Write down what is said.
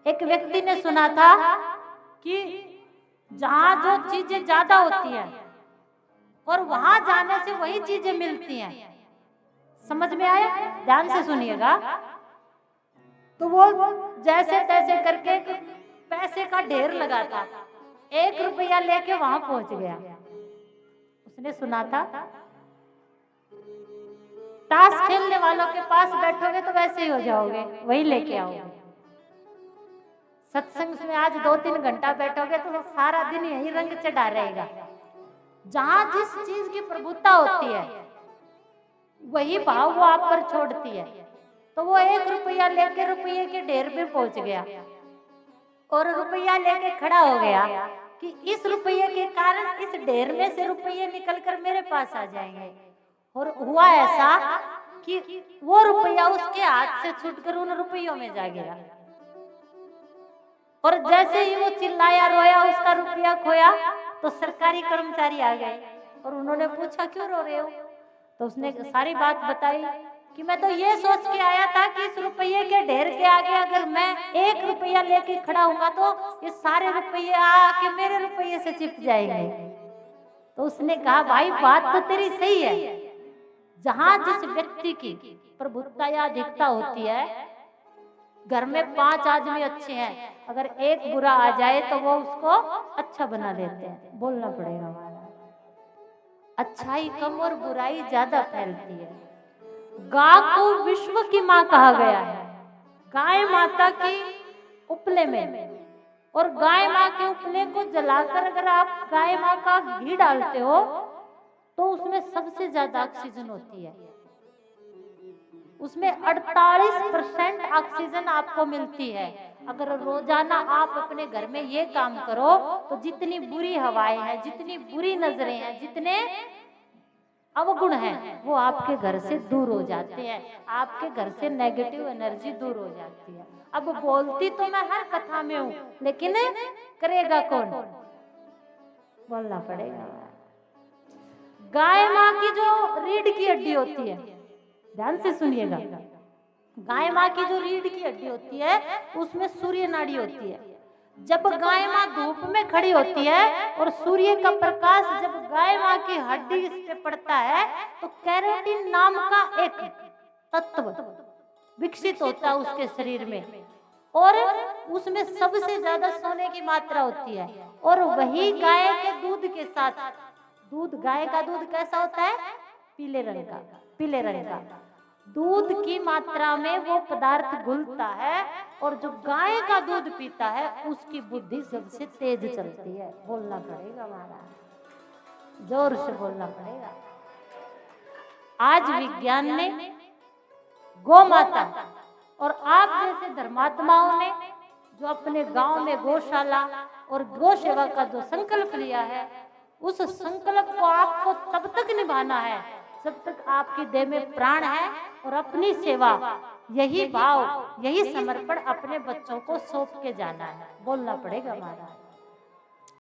एक व्यक्ति ने सुना था कि जहां जो चीजें ज्यादा होती हैं और वहां जाने से वही चीजें मिलती हैं। समझ में आया? ध्यान से सुनिएगा। तो वो जैसे तैसे करके पैसे का ढेर लगा था, 1 रुपया लेके वहां पहुंच गया। उसने सुना था ताश खेलने वालों के पास बैठोगे तो वैसे ही हो जाओगे, वही लेके आओगे। सत्संग में आज 2-3 घंटा बैठोगे तो सारा दिन यही रंग चढ़ा रहेगा। जहां जिस चीज की प्रभुता होती है वही भाव वो आप पर छोड़ती है। तो वो 1 रुपया लेके रुपये के ढेर पे पहुंच गया और रुपया लेके खड़ा हो गया कि इस रुपये के कारण इस ढेर में से रुपये निकलकर मेरे पास आ जाएंगे। और हुआ ऐसा कि वो रुपया उसके हाथ से छूटकर उन रुपयों में जा गिरा। और जैसे ही वो चिल्लाया रोया, उसका रुपया खोया, तो सरकारी कर्मचारी आ गए और उन्होंने पूछा क्यों रो रहे हो? तो उसने सारी बात बताई कि मैं तो ये सोच के आया था कि इस रुपये के ढेर के आगे अगर मैं 1 रुपया लेके खड़ा हूँगा तो ये सारे रुपये आके मेरे रुपये से चिप जाएंगे। तो उसने कहा भाई बात तो तेरी सही है, जहां जिस व्यक्ति की प्रभुता या अधिकता होती है, घर में 5 आदमी अच्छे हैं, अगर एक बुरा आ जाए तो वो उसको अच्छा बना देते हैं। बोलना पड़ेगा हमारा, अच्छाई कम और बुराई ज्यादा फैलती है। गाय को विश्व की माँ कहा गया है। गाय माता की उपले में, और गाय माँ के उपले को जलाकर अगर आप गाय माँ का घी डालते हो तो उसमें सबसे ज्यादा ऑक्सीजन होती है। उसमें 48% ऑक्सीजन आपको मिलती है। अगर रोजाना आप अपने घर में ये काम करो तो जितनी बुरी हवाएं हैं, जितनी बुरी नजरें हैं, जितने अवगुण हैं, वो आपके घर से दूर हो जाते हैं। आपके घर से नेगेटिव एनर्जी दूर हो जाती है। अब बोलती तो मैं हर कथा में हूँ, लेकिन करेगा कौन? बोलना पड़ेगा। गाय माँ की जो रीढ़ की हड्डी होती है, ध्यान से सुनिएगा, गाय माँ की जो रीढ़ की हड्डी होती है उसमें सूर्य नाड़ी होती है। जब गाय माँ धूप में खड़ी होती है और सूर्य का प्रकाश जब गाय माँ की हड्डी इस पे पड़ता है तो कैरोटीन नाम का एक तत्व विकसित होता है उसके शरीर में, और उसमें सबसे ज्यादा सोने की मात्रा होती है। और वही गाय के दूध के साथ, दूध, गाय का दूध कैसा होता है? पीले रंग का, पीले रंग का दूध की मात्रा में वो पदार्थ घुलता है, और जो गाय का दूध पीता है उसकी बुद्धि सबसे तेज चलती है। बोलना पड़ेगा महाराज, जोर से बोलना पड़ेगा। आज विज्ञान ने, गौ माता और आप जैसे धर्मात्माओं ने जो अपने गांव में गौशाला और गौ सेवा का जो संकल्प लिया है, उस संकल्प को आपको तब तक निभाना है जब तक आपकी देह में प्राण है, और अपनी सेवा, यही भाव, यही समर्पण अपने बच्चों को सौंप के जाना है। बोलना पड़ेगा महाराज।